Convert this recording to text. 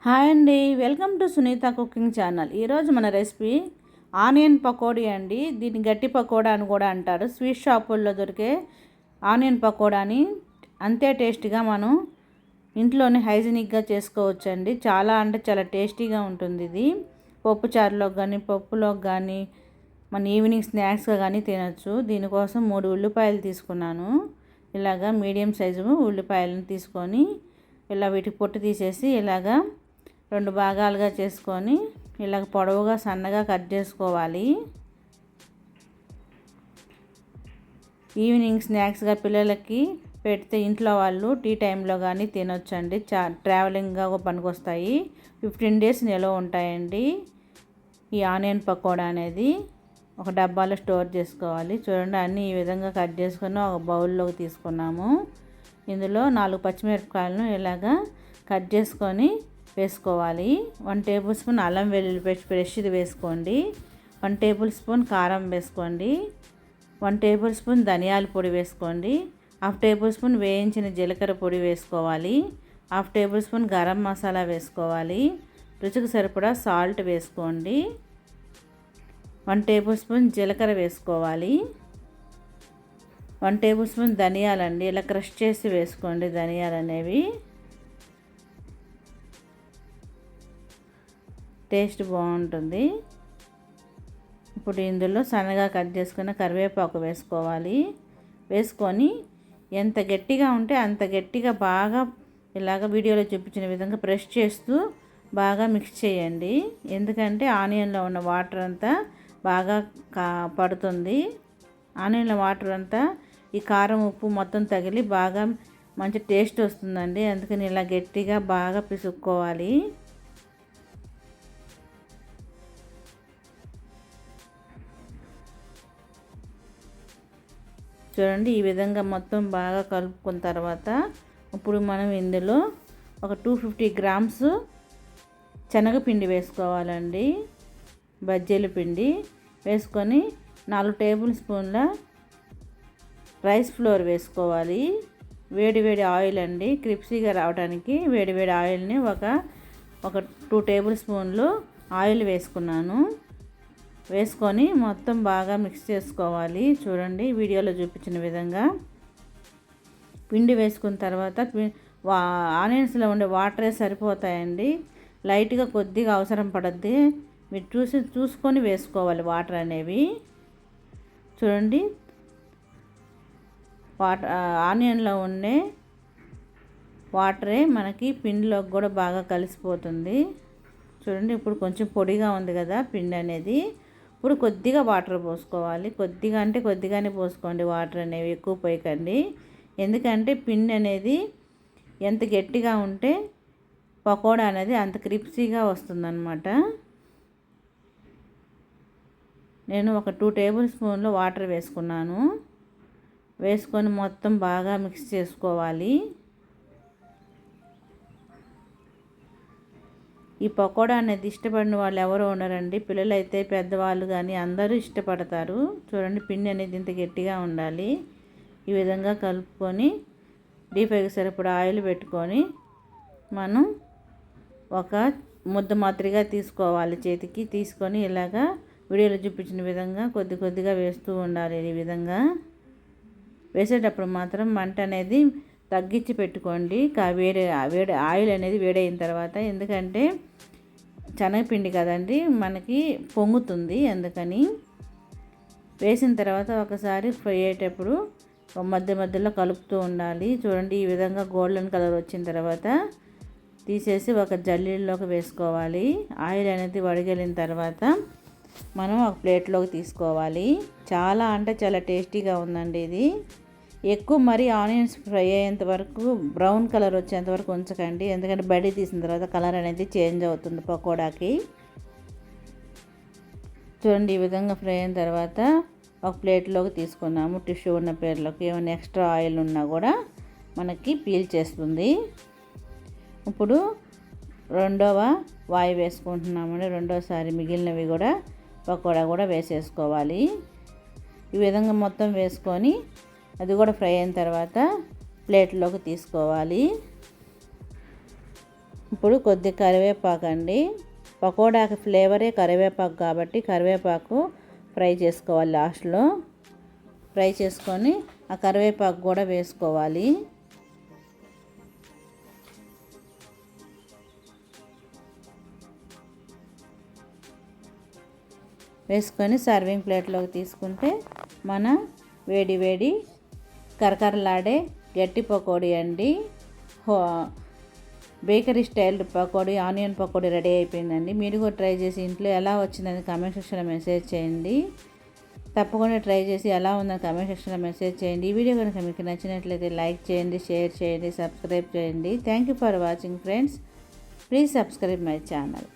Hi అండి, welcome to Sunitha cooking channel. ఈరోజు మన రెసిపీ ఆనియన్ పకోడీ అండి. దీన్ని గట్టి పకోడా అని కూడా అంటారు. స్వీట్ షాపుల్లో దొరికే ఆనియన్ పకోడాని అంతే టేస్టీగా మనం ఇంట్లోనే హైజీనిక్గా చేసుకోవచ్చండి. చాలా అంటే చాలా టేస్టీగా ఉంటుంది. ఇది పప్పు చారులోకి కానీ పప్పులోకి కానీ మన ఈవినింగ్ స్నాక్స్గా కానీ తినచ్చు. దీనికోసం 3 ఉల్లిపాయలు తీసుకున్నాను. ఇలాగా మీడియం సైజు ఉల్లిపాయలను తీసుకొని ఇలా వీటికి పొట్టు తీసేసి ఇలాగా 2 భాగాలుగా చేసుకొని ఇలాగ పొడవుగా సన్నగా కట్ చేసుకోవాలి. ఈవినింగ్ స్నాక్స్గా పిల్లలకి పెడితే ఇంట్లో వాళ్ళు టీ టైంలో కానీ తినొచ్చండి. ట్రావెలింగ్గా పనికొస్తాయి. 15 డేస్ నిల్వ ఉంటాయండి. ఈ ఆనియన్ పకోడా అనేది ఒక డబ్బాలో స్టోర్ చేసుకోవాలి. చూడండి, అన్నీ ఈ విధంగా కట్ చేసుకొని ఒక బౌల్లోకి తీసుకున్నాము. ఇందులో 4 పచ్చిమిరపకాయలను ఇలాగా కట్ చేసుకొని వేసుకోవాలి. 1 టేబుల్ స్పూన్ అల్లం వెల్లుల్లి పేస్ట్ ఫ్రెష్ది వేసుకోండి. 1 టేబుల్ స్పూన్ కారం వేసుకోండి. 1 టేబుల్ స్పూన్ ధనియాల పొడి వేసుకోండి. 1/2 టేబుల్ స్పూన్ వేయించిన జీలకర్ర పొడి వేసుకోవాలి. 1/2 టేబుల్ స్పూన్ గరం మసాలా వేసుకోవాలి. రుచికి సరిపడా సాల్ట్ వేసుకోండి. 1 టేబుల్ స్పూన్ జీలకర్ర వేసుకోవాలి. 1 టేబుల్ స్పూన్ ధనియాలండి, ఇలా క్రష్ చేసి వేసుకోండి. ధనియాలు అనేవి టేస్ట్ బాగుంటుంది. ఇప్పుడు ఇందులో సన్నగా కట్ చేసుకున్న కరివేపాకు వేసుకోవాలి. వేసుకొని ఎంత గట్టిగా ఉంటే అంత గట్టిగా బాగా ఇలాగ వీడియోలో చూపించిన విధంగా ప్రెస్ చేస్తూ బాగా మిక్స్ చేయండి. ఎందుకంటే ఆనియన్లో ఉన్న వాటర్ అంతా బాగా పడుతుంది. ఆనియన్లో వాటర్ అంతా ఈ కారం ఉప్పు మొత్తం తగిలి బాగా మంచి టేస్ట్ వస్తుందండి. అందుకని ఇలా గట్టిగా బాగా పిసుక్కోవాలి. చూడండి, ఈ విధంగా మొత్తం బాగా కలుపుకున్న తర్వాత ఇప్పుడు మనం ఇందులో ఒక 250 గ్రామ్స్ శనగపిండి వేసుకోవాలండి. బజ్జీల పిండి వేసుకొని 4 టేబుల్ స్పూన్ల రైస్ ఫ్లోర్ వేసుకోవాలి. వేడి వేడి ఆయిల్ అండి, క్రిప్సీగా రావడానికి వేడి వేడి ఆయిల్ని ఒక 2 టేబుల్ స్పూన్లు ఆయిల్ వేసుకున్నాను. వేసుకొని మొత్తం బాగా మిక్స్ చేసుకోవాలి. చూడండి, వీడియోలో చూపించిన విధంగా పిండి వేసుకున్న తర్వాత ఆనియన్స్లో ఉండే వాటరే సరిపోతాయండి. లైట్గా కొద్దిగా అవసరం పడుద్ది. మీరు చూసుకొని వేసుకోవాలి వాటర్ అనేవి. చూడండి, ఆనియన్లో ఉండే వాటరే మనకి పిండిలోకి కూడా బాగా కలిసిపోతుంది. చూడండి, ఇప్పుడు కొంచెం పొడిగా ఉంది కదా పిండి అనేది. ఇప్పుడు కొద్దిగా వాటర్ పోసుకోవాలి. కొద్దిగా అంటే కొద్దిగానే పోసుకోండి. వాటర్ అనేవి ఎక్కువ పోయకండి. ఎందుకంటే పిండి అనేది ఎంత గట్టిగా ఉంటే పకోడా అనేది అంత క్రిప్సీగా వస్తుందన్నమాట. నేను ఒక 2 టేబుల్ స్పూన్లు వాటర్ వేసుకున్నాను. వేసుకొని మొత్తం బాగా మిక్స్ చేసుకోవాలి. ఈ పకోడా అనేది ఇష్టపడిన వాళ్ళు ఎవరు ఉండరండి. పిల్లలైతే పెద్దవాళ్ళు కానీ అందరూ ఇష్టపడతారు. చూడండి, పిండి అనేది ఇంత గట్టిగా ఉండాలి. ఈ విధంగా కలుపుకొని డీప్ ఫ్రైకి సరిపడా ఆయిల్ పెట్టుకొని మనం ఒక ముద్ద మాదిరిగా తీసుకోవాలి. చేతికి తీసుకొని ఇలాగా వీడియోలో చూపించిన విధంగా కొద్ది కొద్దిగా వేస్తూ ఉండాలి. ఈ విధంగా వేసేటప్పుడు మాత్రం మంట అనేది తగ్గించి పెట్టుకోండి. వేడి ఆయిల్ అనేది వేడైన తర్వాత, ఎందుకంటే శనగపిండి కదండి మనకి పొంగుతుంది. అందుకని వేసిన తర్వాత ఒకసారి ఫ్రై అయ్యేటప్పుడు మధ్య మధ్యలో కలుపుతూ ఉండాలి. చూడండి, ఈ విధంగా గోల్డెన్ కలర్ వచ్చిన తర్వాత తీసేసి ఒక జల్లీలోకి వేసుకోవాలి. ఆయిల్ అనేది వడిగలిన తర్వాత మనం ఒక ప్లేట్లోకి తీసుకోవాలి. చాలా అంటే చాలా టేస్టీగా ఉందండి ఇది. ఎక్కువ మరి ఆనియన్స్ ఫ్రై అయ్యేంత వరకు బ్రౌన్ కలర్ వచ్చేంత వరకు ఉంచకండి. ఎందుకంటే బడి తీసిన తర్వాత కలర్ అనేది చేంజ్ అవుతుంది పకోడాకి. చూడండి, ఈ విధంగా ఫ్రై అయిన తర్వాత ఒక ప్లేట్లోకి తీసుకున్నాము. టిష్యూ ఉన్న ప్లేట్లోకి ఏమైనా ఎక్స్ట్రా ఆయిల్ ఉన్నా కూడా మనకి పీల్ చేస్తుంది. ఇప్పుడు రెండవ వాయి వేసుకుంటున్నామండి. రెండోసారి మిగిలినవి కూడా పకోడా కూడా వేసేసుకోవాలి. ఈ విధంగా మొత్తం వేసుకొని అది కూడా ఫ్రై అయిన తర్వాత ప్లేట్లోకి తీసుకోవాలి. ఇప్పుడు కొద్ది కరివేపాకు అండి. పకోడాకి ఫ్లేవరే కరివేపాకు కాబట్టి కరివేపాకు ఫ్రై చేసుకోవాలి. లాస్ట్లో ఫ్రై చేసుకొని ఆ కరివేపాకు కూడా వేసుకోవాలి. వేసుకొని సర్వింగ్ ప్లేట్లోకి తీసుకుంటే మన వేడి వేడి కరకరలాడే గట్టి పకోడీ అండి. Bakery style pakodi, onion pakodi ready అయిపోయిందండి. మీరు కూడా ట్రై చేసి ఇంట్లో ఎలా వచ్చిందని కామెంట్ సెక్షన్లో మెసేజ్ చేయండి. తప్పకుండా ట్రై చేసి ఎలా ఉందని కామెంట్ సెక్షన్లో మెసేజ్ చేయండి. ఈ వీడియో కనుక మీకు నచ్చినట్లయితే లైక్ చేయండి, షేర్ చేయండి, సబ్స్క్రైబ్ చేయండి. Thank you for watching friends. Please subscribe my channel.